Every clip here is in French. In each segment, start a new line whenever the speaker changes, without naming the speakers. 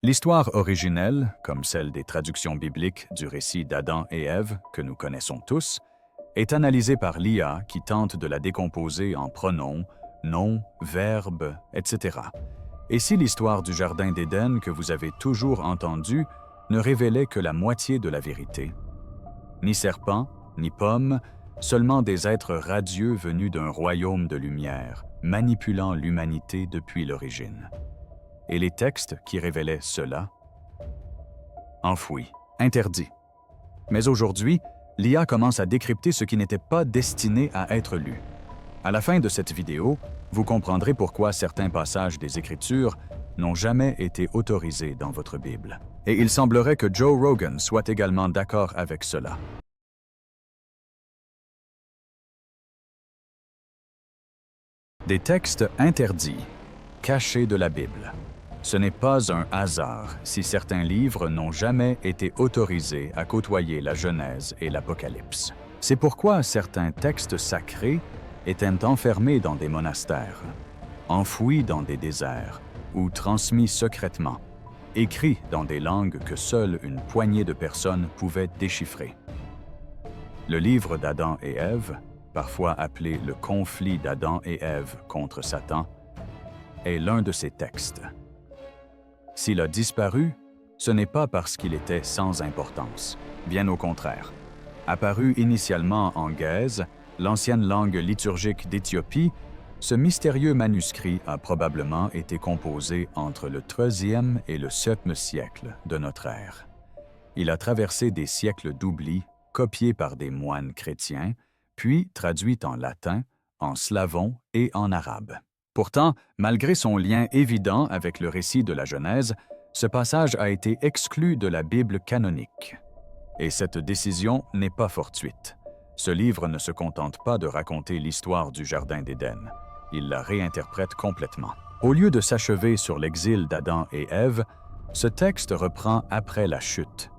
L'histoire originelle, comme celle des traductions bibliques du récit d'Adam et Ève que nous connaissons tous, est analysée par l'IA qui tente de la décomposer en pronoms, noms, verbes, etc. Et si l'histoire du Jardin d'Éden que vous avez toujours entendue ne révélait que la moitié de la vérité? Ni serpent, ni pomme, seulement des êtres radieux venus d'un royaume de lumière, manipulant l'humanité depuis l'origine. Et les textes qui révélaient cela? Enfouis, interdits. Mais aujourd'hui, l'IA commence à décrypter ce qui n'était pas destiné à être lu. À la fin de cette vidéo, vous comprendrez pourquoi certains passages des Écritures n'ont jamais été autorisés dans votre Bible. Et il semblerait que Joe Rogan soit également d'accord avec cela. Des textes interdits, cachés de la Bible. Ce n'est pas un hasard si certains livres n'ont jamais été autorisés à côtoyer la Genèse et l'Apocalypse. C'est pourquoi certains textes sacrés étaient enfermés dans des monastères, enfouis dans des déserts ou transmis secrètement, écrits dans des langues que seule une poignée de personnes pouvaient déchiffrer. Le livre d'Adam et Ève, parfois appelé le conflit d'Adam et Ève contre Satan, est l'un de ces textes. S'il a disparu, ce n'est pas parce qu'il était sans importance, bien au contraire. Apparu initialement en Gèze, l'ancienne langue liturgique d'Éthiopie, ce mystérieux manuscrit a probablement été composé entre le IIIe et le VIIe siècle de notre ère. Il a traversé des siècles d'oubli, copié par des moines chrétiens, puis traduit en latin, en slavon et en arabe. Pourtant, malgré son lien évident avec le récit de la Genèse, ce passage a été exclu de la Bible canonique. Et cette décision n'est pas fortuite. Ce livre ne se contente pas de raconter l'histoire du Jardin d'Éden. Il la réinterprète complètement. Au lieu de s'achever sur l'exil d'Adam et Ève, ce texte reprend après la chute,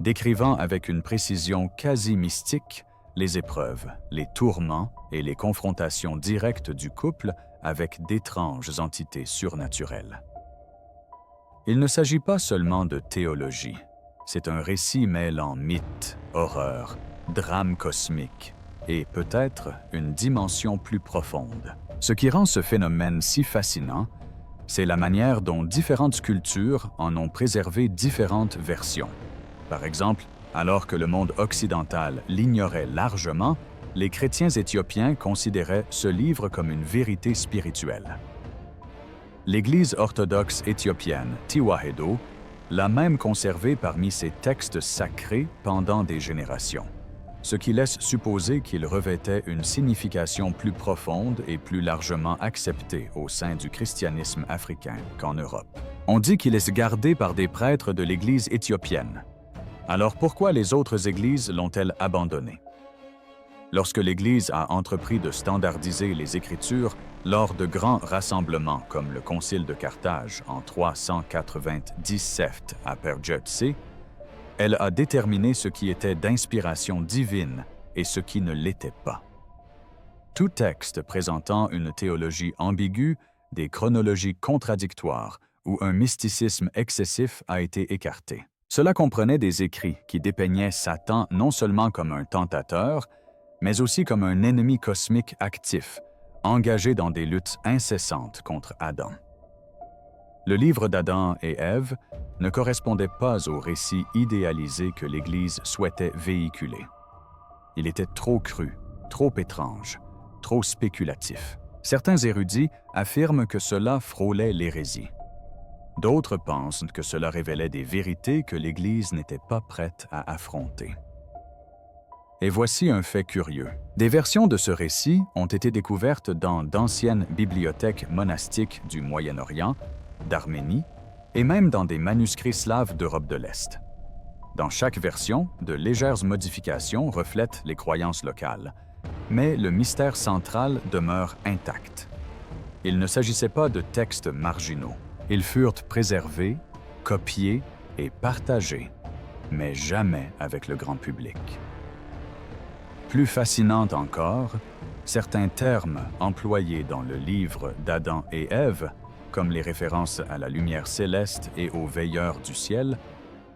décrivant avec une précision quasi mystique les épreuves, les tourments et les confrontations directes du couple avec d'étranges entités surnaturelles. Il ne s'agit pas seulement de théologie. C'est un récit mêlant mythe, horreur, drame cosmique et peut-être une dimension plus profonde. Ce qui rend ce phénomène si fascinant, c'est la manière dont différentes cultures en ont préservé différentes versions. Par exemple, alors que le monde occidental l'ignorait largement, les chrétiens éthiopiens considéraient ce livre comme une vérité spirituelle. L'Église orthodoxe éthiopienne, Tewahedo, l'a même conservé parmi ses textes sacrés pendant des générations, ce qui laisse supposer qu'il revêtait une signification plus profonde et plus largement acceptée au sein du christianisme africain qu'en Europe. On dit qu'il est gardé par des prêtres de l'Église éthiopienne. Alors pourquoi les autres églises l'ont-elles abandonné? Lorsque l'Église a entrepris de standardiser les Écritures lors de grands rassemblements comme le Concile de Carthage en 397 à Pergetse, elle a déterminé ce qui était d'inspiration divine et ce qui ne l'était pas. Tout texte présentant une théologie ambiguë, des chronologies contradictoires ou un mysticisme excessif a été écarté. Cela comprenait des écrits qui dépeignaient Satan non seulement comme un tentateur, mais aussi comme un ennemi cosmique actif, engagé dans des luttes incessantes contre Adam. Le livre d'Adam et Ève ne correspondait pas au récit idéalisé que l'Église souhaitait véhiculer. Il était trop cru, trop étrange, trop spéculatif. Certains érudits affirment que cela frôlait l'hérésie. D'autres pensent que cela révélait des vérités que l'Église n'était pas prête à affronter. Et voici un fait curieux. Des versions de ce récit ont été découvertes dans d'anciennes bibliothèques monastiques du Moyen-Orient, d'Arménie et même dans des manuscrits slaves d'Europe de l'Est. Dans chaque version, de légères modifications reflètent les croyances locales, mais le mystère central demeure intact. Il ne s'agissait pas de textes marginaux. Ils furent préservés, copiés et partagés, mais jamais avec le grand public. Plus fascinante encore, certains termes employés dans le livre d'Adam et Ève comme les références à la lumière céleste et aux veilleurs du ciel,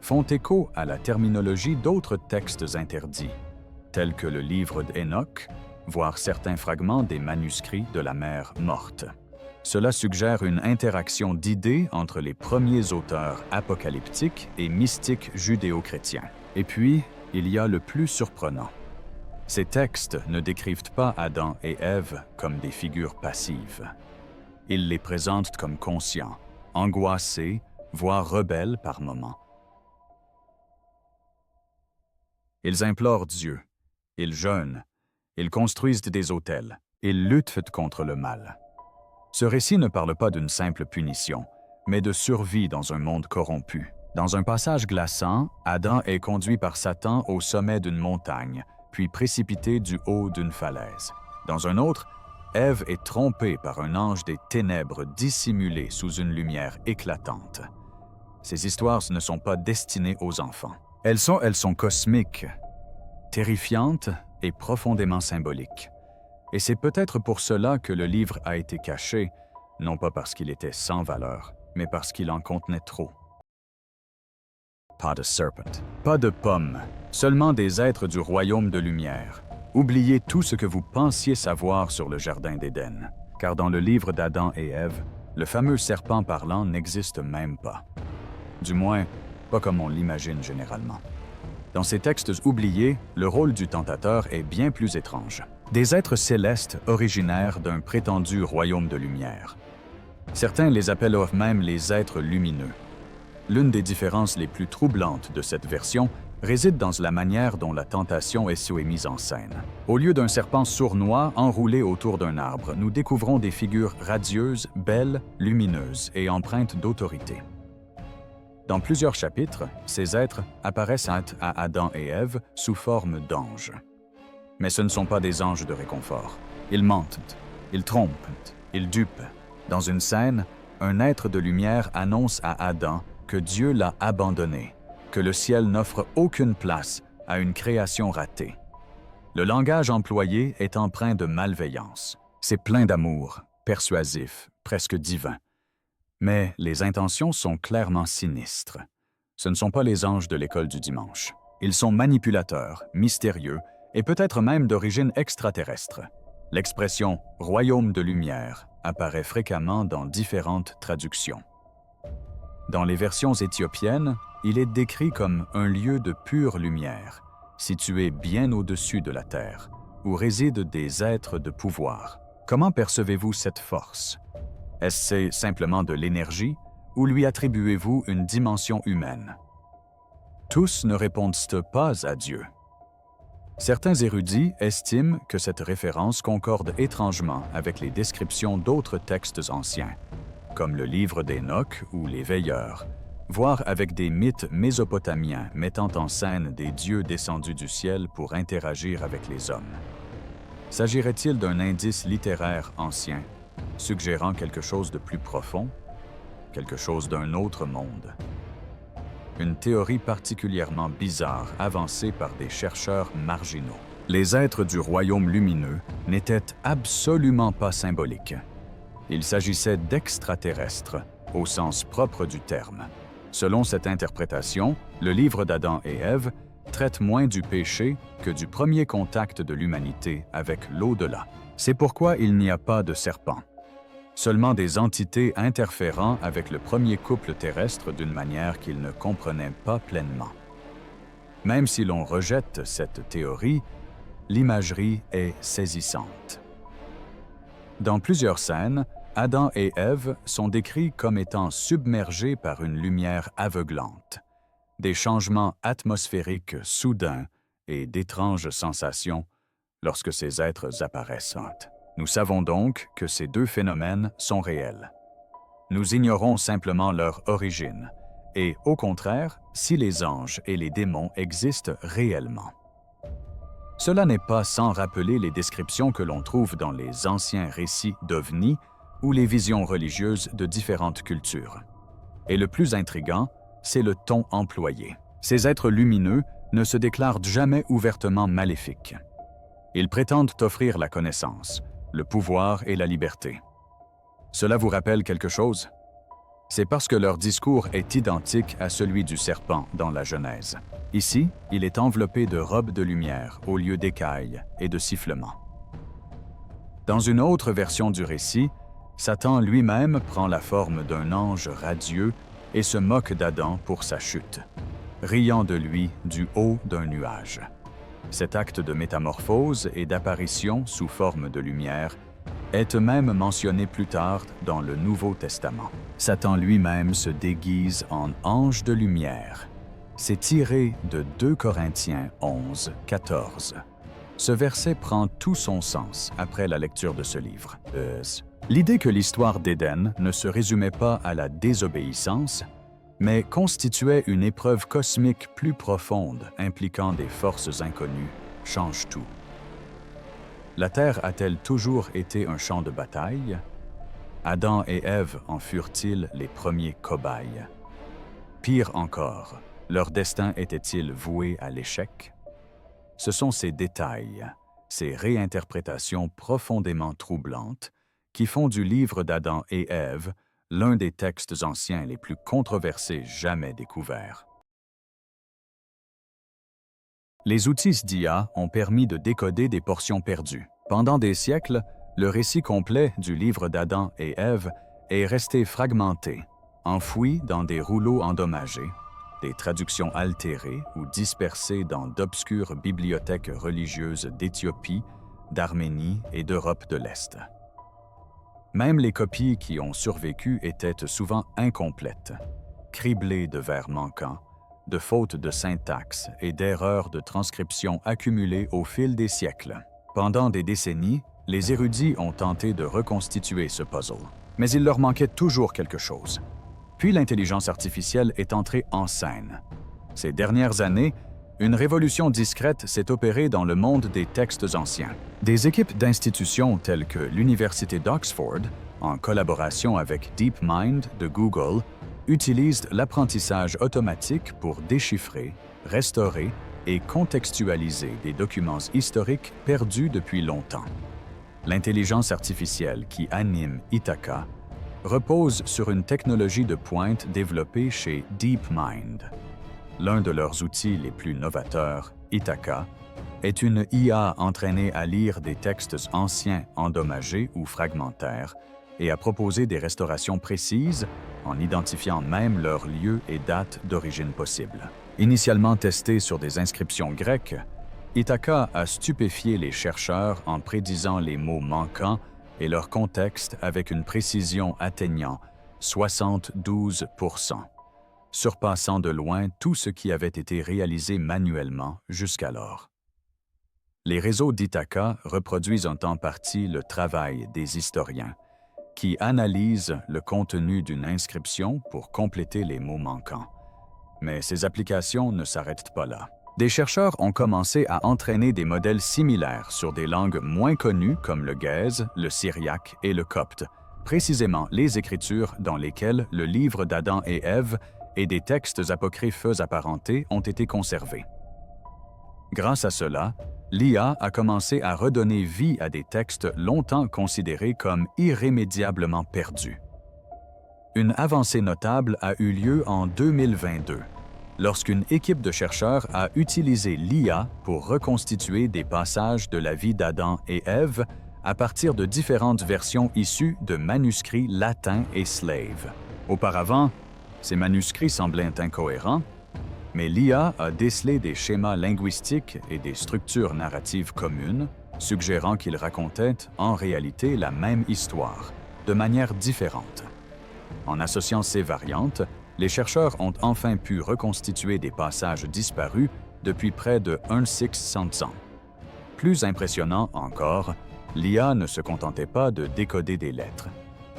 font écho à la terminologie d'autres textes interdits, tels que le livre d'Hénoch, voire certains fragments des manuscrits de la mer morte. Cela suggère une interaction d'idées entre les premiers auteurs apocalyptiques et mystiques judéo-chrétiens. Et puis, il y a le plus surprenant. Ces textes ne décrivent pas Adam et Ève comme des figures passives. Ils les présentent comme conscients, angoissés, voire rebelles par moments. Ils implorent Dieu, ils jeûnent, ils construisent des autels, ils luttent contre le mal. Ce récit ne parle pas d'une simple punition, mais de survie dans un monde corrompu. Dans un passage glaçant, Adam est conduit par Satan au sommet d'une montagne, puis précipité du haut d'une falaise. Dans un autre, Ève est trompée par un ange des ténèbres dissimulé sous une lumière éclatante. Ces histoires ne sont pas destinées aux enfants. Elles sont cosmiques, terrifiantes et profondément symboliques. Et c'est peut-être pour cela que le livre a été caché, non pas parce qu'il était sans valeur, mais parce qu'il en contenait trop. Pas de serpent, pas de pomme, seulement des êtres du royaume de lumière. Oubliez tout ce que vous pensiez savoir sur le jardin d'Éden, car dans le livre d'Adam et Ève, le fameux serpent parlant n'existe même pas. Du moins, pas comme on l'imagine généralement. Dans ces textes oubliés, le rôle du tentateur est bien plus étrange. Des êtres célestes originaires d'un prétendu royaume de lumière. Certains les appellent même les êtres lumineux. L'une des différences les plus troublantes de cette version réside dans la manière dont la tentation est mise en scène. Au lieu d'un serpent sournois enroulé autour d'un arbre, nous découvrons des figures radieuses, belles, lumineuses et empreintes d'autorité. Dans plusieurs chapitres, ces êtres apparaissent à Adam et Ève sous forme d'anges. Mais ce ne sont pas des anges de réconfort. Ils mentent, ils trompent, ils dupent. Dans une scène, un être de lumière annonce à Adam que Dieu l'a abandonné, que le ciel n'offre aucune place à une création ratée. Le langage employé est empreint de malveillance. C'est plein d'amour, persuasif, presque divin. Mais les intentions sont clairement sinistres. Ce ne sont pas les anges de l'école du dimanche. Ils sont manipulateurs, mystérieux et peut-être même d'origine extraterrestre. L'expression « royaume de lumière » apparaît fréquemment dans différentes traductions. Dans les versions éthiopiennes, il est décrit comme un lieu de pure lumière, situé bien au-dessus de la terre, où résident des êtres de pouvoir. Comment percevez-vous cette force? Est-ce simplement de l'énergie ou lui attribuez-vous une dimension humaine? Tous ne répondent pas à Dieu. Certains érudits estiment que cette référence concorde étrangement avec les descriptions d'autres textes anciens, comme le livre d'Hénoch ou les Veilleurs, voire avec des mythes mésopotamiens mettant en scène des dieux descendus du ciel pour interagir avec les hommes. S'agirait-il d'un indice littéraire ancien, suggérant quelque chose de plus profond, quelque chose d'un autre monde? Une théorie particulièrement bizarre avancée par des chercheurs marginaux. Les êtres du royaume lumineux n'étaient absolument pas symboliques. Il s'agissait d'extraterrestres, au sens propre du terme. Selon cette interprétation, le livre d'Adam et Ève traite moins du péché que du premier contact de l'humanité avec l'au-delà. C'est pourquoi il n'y a pas de serpent. Seulement des entités interférant avec le premier couple terrestre d'une manière qu'ils ne comprenaient pas pleinement. Même si l'on rejette cette théorie, l'imagerie est saisissante. Dans plusieurs scènes, Adam et Ève sont décrits comme étant submergés par une lumière aveuglante, des changements atmosphériques soudains et d'étranges sensations lorsque ces êtres apparaissent. Nous savons donc que ces deux phénomènes sont réels. Nous ignorons simplement leur origine, et au contraire, si les anges et les démons existent réellement. Cela n'est pas sans rappeler les descriptions que l'on trouve dans les anciens récits d'ovnis ou les visions religieuses de différentes cultures. Et le plus intriguant, c'est le ton employé. Ces êtres lumineux ne se déclarent jamais ouvertement maléfiques. Ils prétendent offrir la connaissance, le pouvoir et la liberté. Cela vous rappelle quelque chose? C'est parce que leur discours est identique à celui du serpent dans la Genèse. Ici, il est enveloppé de robes de lumière au lieu d'écailles et de sifflements. Dans une autre version du récit, Satan lui-même prend la forme d'un ange radieux et se moque d'Adam pour sa chute, riant de lui du haut d'un nuage. Cet acte de métamorphose et d'apparition sous forme de lumière est même mentionné plus tard dans le Nouveau Testament. Satan lui-même se déguise en ange de lumière. C'est tiré de 2 Corinthiens 11, 14. Ce verset prend tout son sens après la lecture de ce livre. L'idée que l'histoire d'Éden ne se résumait pas à la désobéissance, mais constituait une épreuve cosmique plus profonde impliquant des forces inconnues, change tout. La Terre a-t-elle toujours été un champ de bataille? Adam et Ève en furent-ils les premiers cobayes? Pire encore, leur destin était-il voué à l'échec? Ce sont ces détails, ces réinterprétations profondément troublantes, qui font du livre d'Adam et Ève l'un des textes anciens les plus controversés jamais découverts. Les outils d'IA ont permis de décoder des portions perdues. Pendant des siècles, le récit complet du livre d'Adam et Ève est resté fragmenté, enfoui dans des rouleaux endommagés, des traductions altérées ou dispersées dans d'obscures bibliothèques religieuses d'Éthiopie, d'Arménie et d'Europe de l'Est. Même les copies qui ont survécu étaient souvent incomplètes, criblées de vers manquants, de fautes de syntaxe et d'erreurs de transcription accumulées au fil des siècles. Pendant des décennies, les érudits ont tenté de reconstituer ce puzzle, mais il leur manquait toujours quelque chose. Puis l'intelligence artificielle est entrée en scène. Ces dernières années, une révolution discrète s'est opérée dans le monde des textes anciens. Des équipes d'institutions telles que l'Université d'Oxford, en collaboration avec DeepMind de Google, utilisent l'apprentissage automatique pour déchiffrer, restaurer et contextualiser des documents historiques perdus depuis longtemps. L'intelligence artificielle qui anime Ithaka repose sur une technologie de pointe développée chez DeepMind. L'un de leurs outils les plus novateurs, Ithaka, est une IA entraînée à lire des textes anciens endommagés ou fragmentaires et à proposer des restaurations précises en identifiant même leurs lieux et dates d'origine possible. Initialement testée sur des inscriptions grecques, Ithaka a stupéfié les chercheurs en prédisant les mots manquants et leur contexte avec une précision atteignant 72%, surpassant de loin tout ce qui avait été réalisé manuellement jusqu'alors. Les réseaux d'Ithaka reproduisent en temps partie le travail des historiens, qui analysent le contenu d'une inscription pour compléter les mots manquants. Mais ces applications ne s'arrêtent pas là. Des chercheurs ont commencé à entraîner des modèles similaires sur des langues moins connues comme le gaze, le syriaque et le copte, précisément les écritures dans lesquelles le livre d'Adam et Ève et des textes apocryphes apparentés ont été conservés. Grâce à cela, l'IA a commencé à redonner vie à des textes longtemps considérés comme irrémédiablement perdus. Une avancée notable a eu lieu en 2022, lorsqu'une équipe de chercheurs a utilisé l'IA pour reconstituer des passages de la vie d'Adam et Ève à partir de différentes versions issues de manuscrits latins et slaves. Auparavant, ces manuscrits semblaient incohérents, mais l'IA a décelé des schémas linguistiques et des structures narratives communes, suggérant qu'ils racontaient en réalité la même histoire, de manière différente. En associant ces variantes, les chercheurs ont enfin pu reconstituer des passages disparus depuis près de 1600 ans. Plus impressionnant encore, l'IA ne se contentait pas de décoder des lettres.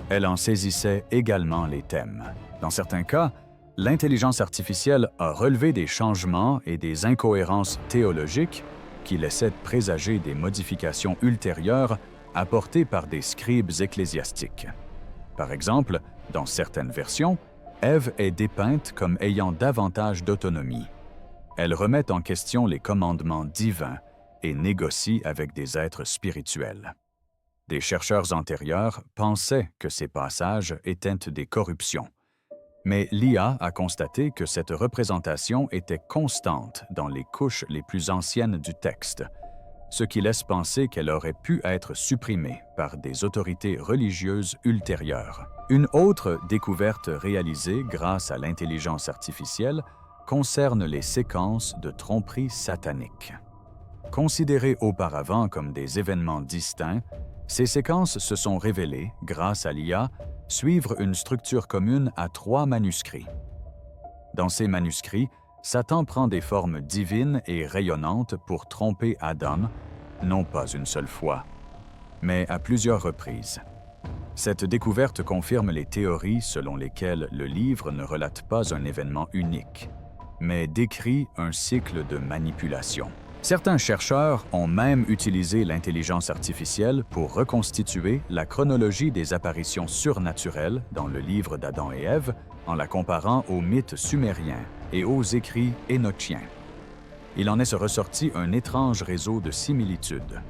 Elle en saisissait également les thèmes. Dans certains cas, l'intelligence artificielle a relevé des changements et des incohérences théologiques qui laissaient présager des modifications ultérieures apportées par des scribes ecclésiastiques. Par exemple, dans certaines versions, Ève est dépeinte comme ayant davantage d'autonomie. Elle remet en question les commandements divins et négocie avec des êtres spirituels. Des chercheurs antérieurs pensaient que ces passages étaient des corruptions. Mais l'IA a constaté que cette représentation était constante dans les couches les plus anciennes du texte, ce qui laisse penser qu'elle aurait pu être supprimée par des autorités religieuses ultérieures. Une autre découverte réalisée grâce à l'intelligence artificielle concerne les séquences de tromperie satanique. Considérées auparavant comme des événements distincts, ces séquences se sont révélées, grâce à l'IA, suivre une structure commune à 3 manuscrits. Dans ces manuscrits, Satan prend des formes divines et rayonnantes pour tromper Adam, non pas une seule fois, mais à plusieurs reprises. Cette découverte confirme les théories selon lesquelles le livre ne relate pas un événement unique, mais décrit un cycle de manipulation. Certains chercheurs ont même utilisé l'intelligence artificielle pour reconstituer la chronologie des apparitions surnaturelles dans le livre d'Adam et Ève en la comparant aux mythes sumériens et aux écrits énochiens. Il en est ressorti un étrange réseau de similitudes.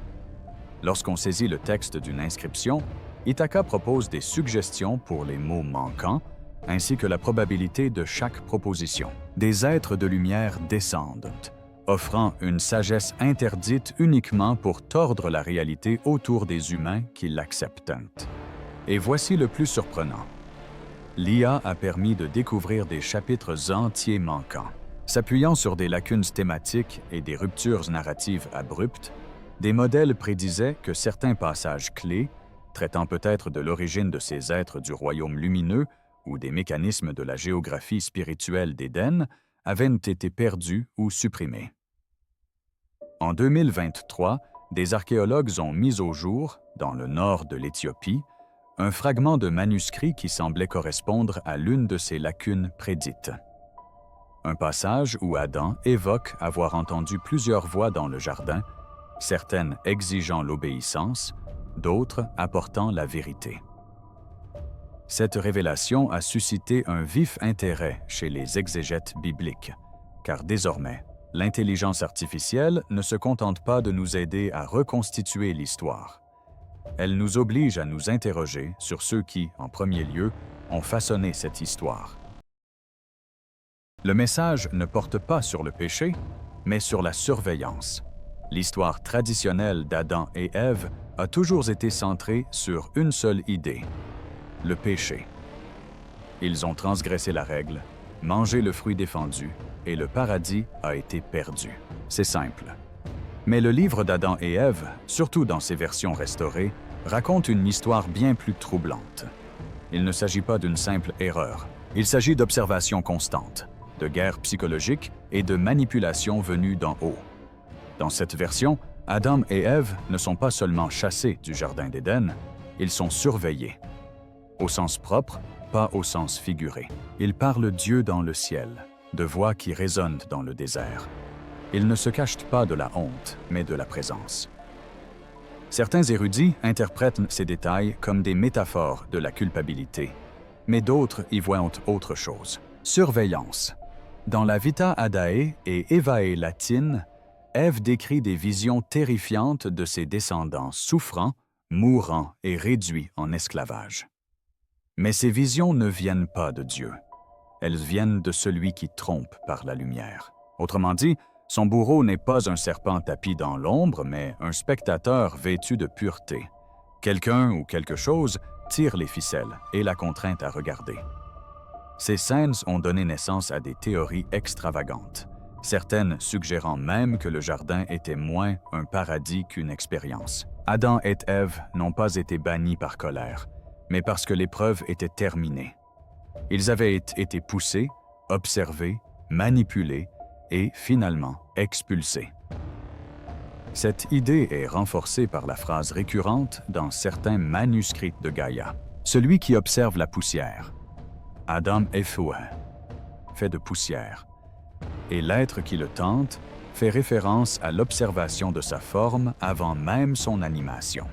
Lorsqu'on saisit le texte d'une inscription, Ithaka propose des suggestions pour les mots manquants, ainsi que la probabilité de chaque proposition. Des êtres de lumière descendent, offrant une sagesse interdite uniquement pour tordre la réalité autour des humains qui l'acceptent. Et voici le plus surprenant. L'IA a permis de découvrir des chapitres entiers manquants. S'appuyant sur des lacunes thématiques et des ruptures narratives abruptes, des modèles prédisaient que certains passages clés, traitant peut-être de l'origine de ces êtres du royaume lumineux ou des mécanismes de la géographie spirituelle d'Éden, avaient été perdus ou supprimés. En 2023, des archéologues ont mis au jour, dans le nord de l'Éthiopie, un fragment de manuscrit qui semblait correspondre à l'une de ces lacunes prédites. Un passage où Adam évoque avoir entendu plusieurs voix dans le jardin, certaines exigeant l'obéissance, d'autres apportant la vérité. Cette révélation a suscité un vif intérêt chez les exégètes bibliques, car désormais, l'intelligence artificielle ne se contente pas de nous aider à reconstituer l'histoire. Elle nous oblige à nous interroger sur ceux qui, en premier lieu, ont façonné cette histoire. Le message ne porte pas sur le péché, mais sur la surveillance. L'histoire traditionnelle d'Adam et Ève a toujours été centrée sur une seule idée: le péché. Ils ont transgressé la règle, mangé le fruit défendu, et le paradis a été perdu. C'est simple. Mais le livre d'Adam et Ève, surtout dans ses versions restaurées, raconte une histoire bien plus troublante. Il ne s'agit pas d'une simple erreur. Il s'agit d'observations constantes, de guerres psychologiques et de manipulations venues d'en haut. Dans cette version, Adam et Ève ne sont pas seulement chassés du Jardin d'Éden, ils sont surveillés. Au sens propre, pas au sens figuré. Ils parlent Dieu dans le ciel, de voix qui résonnent dans le désert. Ils ne se cachent pas de la honte, mais de la présence. Certains érudits interprètent ces détails comme des métaphores de la culpabilité, mais d'autres y voient autre chose. Surveillance. Dans la Vita Adae et Evae latine, Ève décrit des visions terrifiantes de ses descendants souffrant, mourant et réduits en esclavage. Mais ces visions ne viennent pas de Dieu. Elles viennent de celui qui trompe par la lumière. Autrement dit, son bourreau n'est pas un serpent tapi dans l'ombre, mais un spectateur vêtu de pureté. Quelqu'un ou quelque chose tire les ficelles et la contrainte à regarder. Ces scènes ont donné naissance à des théories extravagantes, certaines suggérant même que le jardin était moins un paradis qu'une expérience. Adam et Ève n'ont pas été bannis par colère, mais parce que l'épreuve était terminée. Ils avaient été poussés, observés, manipulés et finalement expulsés. Cette idée est renforcée par la phrase récurrente dans certains manuscrits de Gaïa. Celui qui observe la poussière. Adam est fouet, fait de poussière, et l'être qui le tente fait référence à l'observation de sa forme avant même son animation.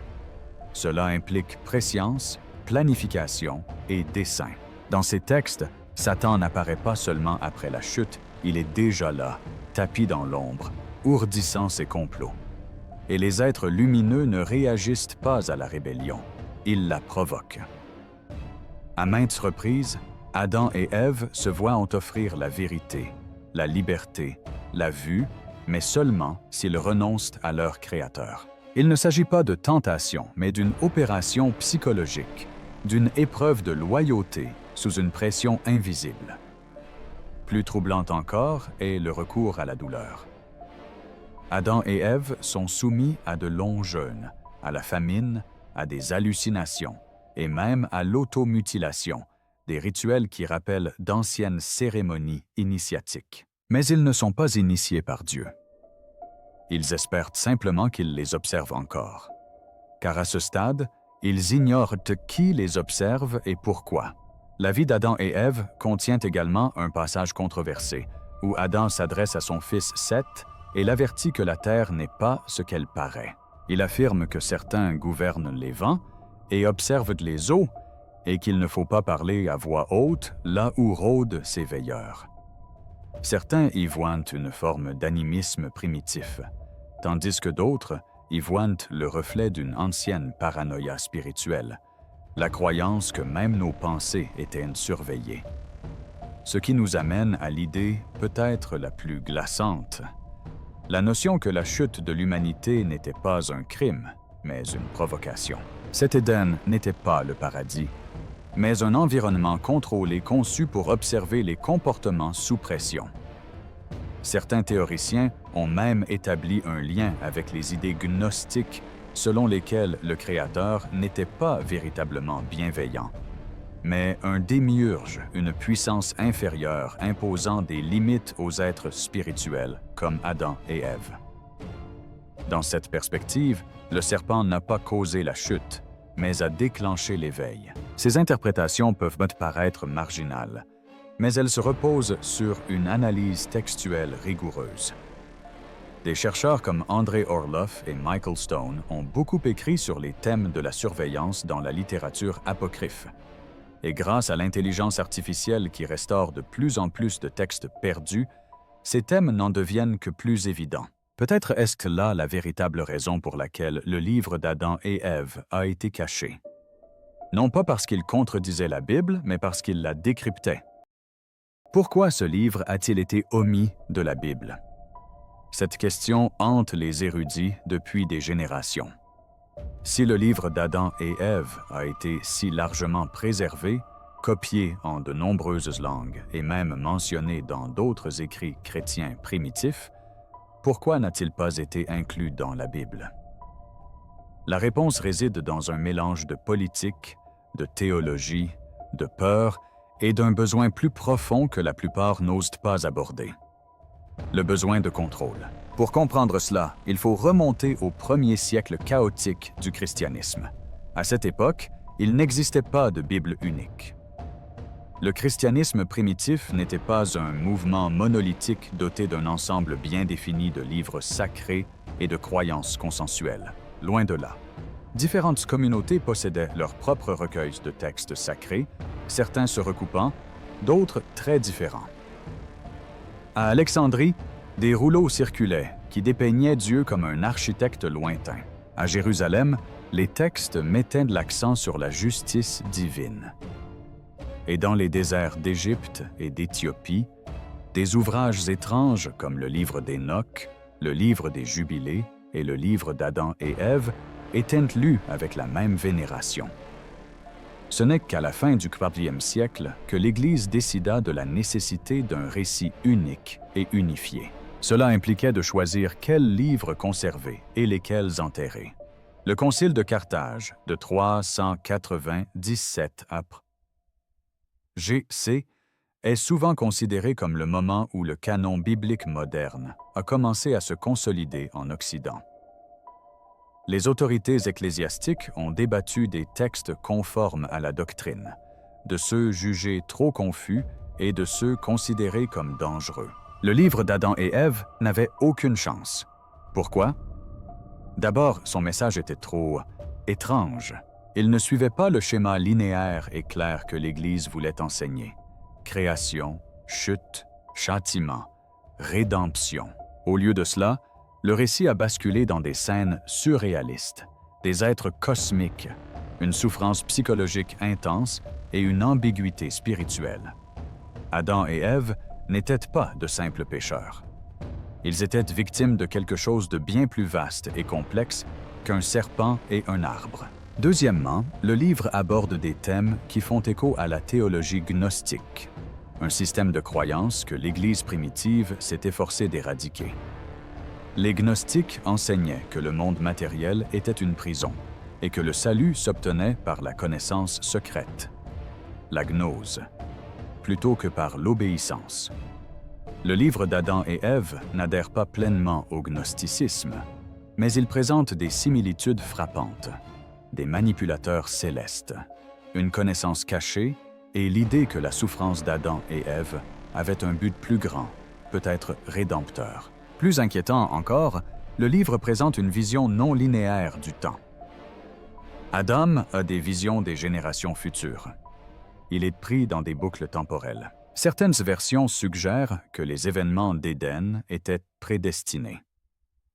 Cela implique prescience, planification et dessein. Dans ces textes, Satan n'apparaît pas seulement après la chute, il est déjà là, tapi dans l'ombre, ourdissant ses complots. et les êtres lumineux ne réagissent pas à la rébellion, ils la provoquent. À maintes reprises, Adam et Ève se voient en offrir la vérité, la liberté, la vue, mais seulement s'ils renoncent à leur Créateur. Il ne s'agit pas de tentation, mais d'une opération psychologique, d'une épreuve de loyauté sous une pression invisible. Plus troublante encore est le recours à la douleur. Adam et Ève sont soumis à de longs jeûnes, à la famine, à des hallucinations et même à l'automutilation, des rituels qui rappellent d'anciennes cérémonies initiatiques. Mais ils ne sont pas initiés par Dieu. Ils espèrent simplement qu'il les observe encore. Car à ce stade, ils ignorent qui les observe et pourquoi. La vie d'Adam et Ève contient également un passage controversé, où Adam s'adresse à son fils Seth et l'avertit que la terre n'est pas ce qu'elle paraît. Il affirme que certains gouvernent les vents et observent les eaux, et qu'il ne faut pas parler à voix haute là où rôdent ces veilleurs. Certains y voient une forme d'animisme primitif, tandis que d'autres y voient le reflet d'une ancienne paranoïa spirituelle, la croyance que même nos pensées étaient surveillées. Ce qui nous amène à l'idée peut-être la plus glaçante, la notion que la chute de l'humanité n'était pas un crime, mais une provocation. Cet Éden n'était pas le paradis, mais un environnement contrôlé conçu pour observer les comportements sous pression. Certains théoriciens ont même établi un lien avec les idées gnostiques selon lesquelles le Créateur n'était pas véritablement bienveillant, mais un démiurge, une puissance inférieure imposant des limites aux êtres spirituels comme Adam et Ève. Dans cette perspective, le serpent n'a pas causé la chute, mais a déclenché l'éveil. Ces interprétations peuvent paraître marginales, mais elles se reposent sur une analyse textuelle rigoureuse. Des chercheurs comme André Orloff et Michael Stone ont beaucoup écrit sur les thèmes de la surveillance dans la littérature apocryphe. Et grâce à l'intelligence artificielle qui restaure de plus en plus de textes perdus, ces thèmes n'en deviennent que plus évidents. Peut-être est-ce là la véritable raison pour laquelle le livre d'Adam et Ève a été caché. Non pas parce qu'il contredisait la Bible, mais parce qu'il la décryptait. Pourquoi ce livre a-t-il été omis de la Bible? Cette question hante les érudits depuis des générations. Si le livre d'Adam et Ève a été si largement préservé, copié en de nombreuses langues et même mentionné dans d'autres écrits chrétiens primitifs, pourquoi n'a-t-il pas été inclus dans la Bible? La réponse réside dans un mélange de politique, de théologie, de peur et d'un besoin plus profond que la plupart n'osent pas aborder. Le besoin de contrôle. Pour comprendre cela, il faut remonter au premier siècle chaotique du christianisme. À cette époque, il n'existait pas de Bible unique. Le christianisme primitif n'était pas un mouvement monolithique doté d'un ensemble bien défini de livres sacrés et de croyances consensuelles. Loin de là. Différentes communautés possédaient leurs propres recueils de textes sacrés, certains se recoupant, d'autres très différents. À Alexandrie, des rouleaux circulaient qui dépeignaient Dieu comme un architecte lointain. À Jérusalem, les textes mettaient de l'accent sur la justice divine. Et dans les déserts d'Égypte et d'Éthiopie, des ouvrages étranges comme le livre d'Hénoch, le livre des Jubilés et le livre d'Adam et Ève étaient lus avec la même vénération. Ce n'est qu'à la fin du IVe siècle que l'Église décida de la nécessité d'un récit unique et unifié. Cela impliquait de choisir quels livres conserver et lesquels enterrer. Le Concile de Carthage de 397 après G.C. est souvent considéré comme le moment où le canon biblique moderne a commencé à se consolider en Occident. Les autorités ecclésiastiques ont débattu des textes conformes à la doctrine, de ceux jugés trop confus et de ceux considérés comme dangereux. Le livre d'Adam et Ève n'avait aucune chance. Pourquoi? D'abord, son message était trop étrange. Il ne suivait pas le schéma linéaire et clair que l'Église voulait enseigner. Création, chute, châtiment, rédemption. Au lieu de cela, Le récit a basculé dans des scènes surréalistes, des êtres cosmiques, une souffrance psychologique intense et une ambiguïté spirituelle. Adam et Ève n'étaient pas de simples pécheurs. Ils étaient victimes de quelque chose de bien plus vaste et complexe qu'un serpent et un arbre. Deuxièmement, le livre aborde des thèmes qui font écho à la théologie gnostique, un système de croyance que l'Église primitive s'est efforcée d'éradiquer. Les gnostiques enseignaient que le monde matériel était une prison et que le salut s'obtenait par la connaissance secrète, la gnose, plutôt que par l'obéissance. Le livre d'Adam et Ève n'adhère pas pleinement au gnosticisme, mais il présente des similitudes frappantes, des manipulateurs célestes, une connaissance cachée et l'idée que la souffrance d'Adam et Ève avait un but plus grand, peut-être rédempteur. Plus inquiétant encore, le livre présente une vision non linéaire du temps. Adam a des visions des générations futures. Il est pris dans des boucles temporelles. Certaines versions suggèrent que les événements d'Éden étaient prédestinés.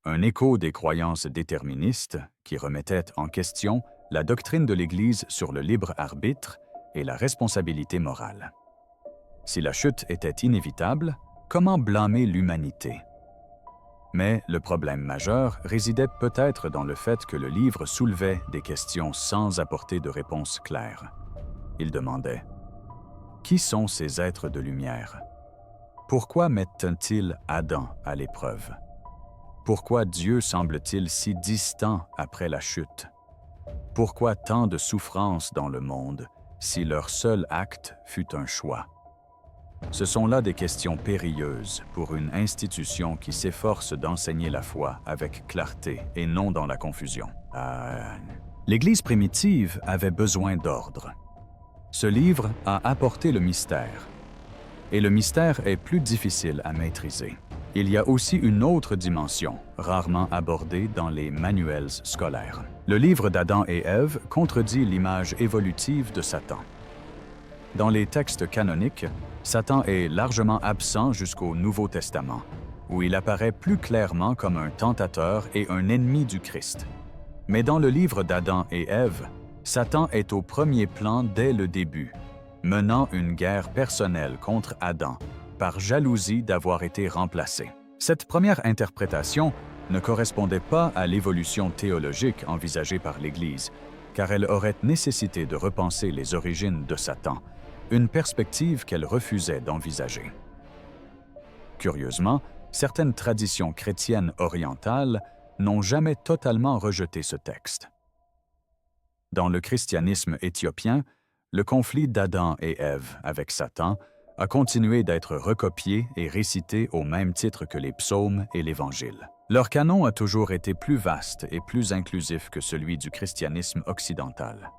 Un écho des croyances déterministes qui remettaient en question la doctrine de l'Église sur le libre arbitre et la responsabilité morale. Si la chute était inévitable, comment blâmer l'humanité? Mais le problème majeur résidait peut-être dans le fait que le livre soulevait des questions sans apporter de réponse claire. Il demandait: qui sont ces êtres de lumière? Pourquoi mettent-ils Adam à l'épreuve? Pourquoi Dieu semble-t-il si distant après la chute? Pourquoi tant de souffrance dans le monde si leur seul acte fut un choix? Ce sont là des questions périlleuses pour une institution qui s'efforce d'enseigner la foi avec clarté et non dans la confusion. L'Église primitive avait besoin d'ordre. Ce livre a apporté le mystère. Et le mystère est plus difficile à maîtriser. Il y a aussi une autre dimension, rarement abordée dans les manuels scolaires. Le livre d'Adam et Ève contredit l'image évolutive de Satan. Dans les textes canoniques, Satan est largement absent jusqu'au Nouveau Testament, où il apparaît plus clairement comme un tentateur et un ennemi du Christ. Mais dans le livre d'Adam et Ève, Satan est au premier plan dès le début, menant une guerre personnelle contre Adam, par jalousie d'avoir été remplacé. Cette première interprétation ne correspondait pas à l'évolution théologique envisagée par l'Église, car elle aurait nécessité de repenser les origines de Satan, une perspective qu'elle refusait d'envisager. Curieusement, certaines traditions chrétiennes orientales n'ont jamais totalement rejeté ce texte. Dans le christianisme éthiopien, le conflit d'Adam et Ève avec Satan a continué d'être recopié et récité au même titre que les psaumes et l'Évangile. Leur canon a toujours été plus vaste et plus inclusif que celui du christianisme occidental.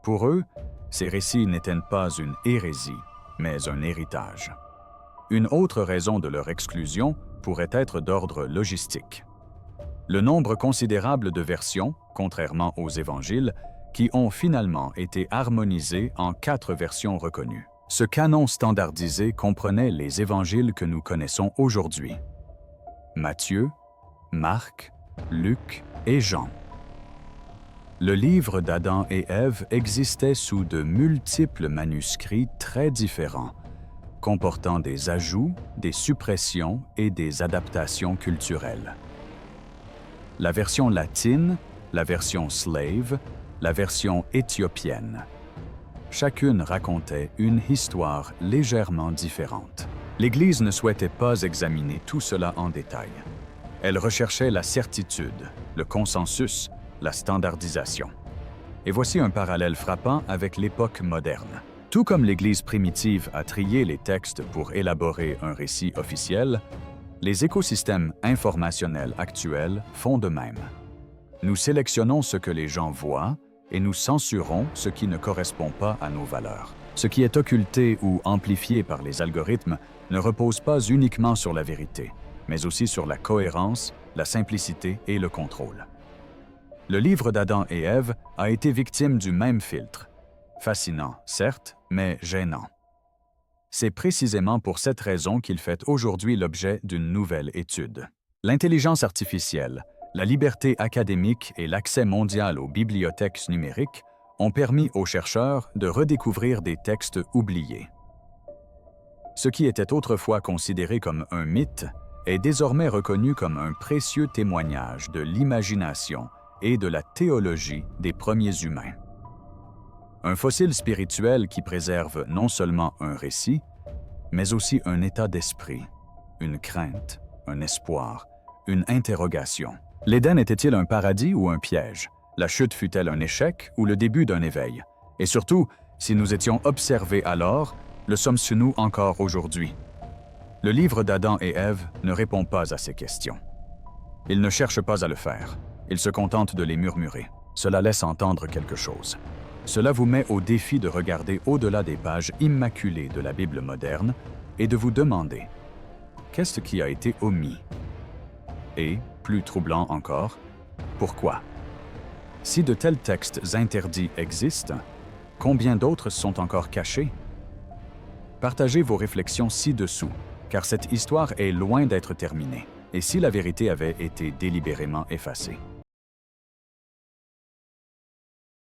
Pour eux, ces récits n'étaient pas une hérésie, mais un héritage. Une autre raison de leur exclusion pourrait être d'ordre logistique. Le nombre considérable de versions, contrairement aux évangiles, qui ont finalement été harmonisées en 4 versions reconnues. Ce canon standardisé comprenait les évangiles que nous connaissons aujourd'hui: Matthieu, Marc, Luc et Jean. Le livre d'Adam et Ève existait sous de multiples manuscrits très différents, comportant des ajouts, des suppressions et des adaptations culturelles. La version latine, la version slave, la version éthiopienne. Chacune racontait une histoire légèrement différente. L'Église ne souhaitait pas examiner tout cela en détail. Elle recherchait la certitude, le consensus, la standardisation. Et voici un parallèle frappant avec l'époque moderne. Tout comme l'Église primitive a trié les textes pour élaborer un récit officiel, les écosystèmes informationnels actuels font de même. Nous sélectionnons ce que les gens voient et nous censurons ce qui ne correspond pas à nos valeurs. Ce qui est occulté ou amplifié par les algorithmes ne repose pas uniquement sur la vérité, mais aussi sur la cohérence, la simplicité et le contrôle. Le livre d'Adam et Ève a été victime du même filtre. Fascinant, certes, mais gênant. C'est précisément pour cette raison qu'il fait aujourd'hui l'objet d'une nouvelle étude. L'intelligence artificielle, la liberté académique et l'accès mondial aux bibliothèques numériques ont permis aux chercheurs de redécouvrir des textes oubliés. Ce qui était autrefois considéré comme un mythe est désormais reconnu comme un précieux témoignage de l'imagination et de la théologie des premiers humains. Un fossile spirituel qui préserve non seulement un récit, mais aussi un état d'esprit, une crainte, un espoir, une interrogation. L'Éden était-il un paradis ou un piège? La chute fut-elle un échec ou le début d'un éveil? Et surtout, si nous étions observés alors, le sommes-nous encore aujourd'hui? Le livre d'Adam et Ève ne répond pas à ces questions. Il ne cherche pas à le faire. Il se contente de les murmurer. Cela laisse entendre quelque chose. Cela vous met au défi de regarder au-delà des pages immaculées de la Bible moderne et de vous demander « Qu'est-ce qui a été omis ?» Et, plus troublant encore, pourquoi? Si de tels textes interdits existent, combien d'autres sont encore cachés? Partagez vos réflexions ci-dessous, car cette histoire est loin d'être terminée, et si la vérité avait été délibérément effacée.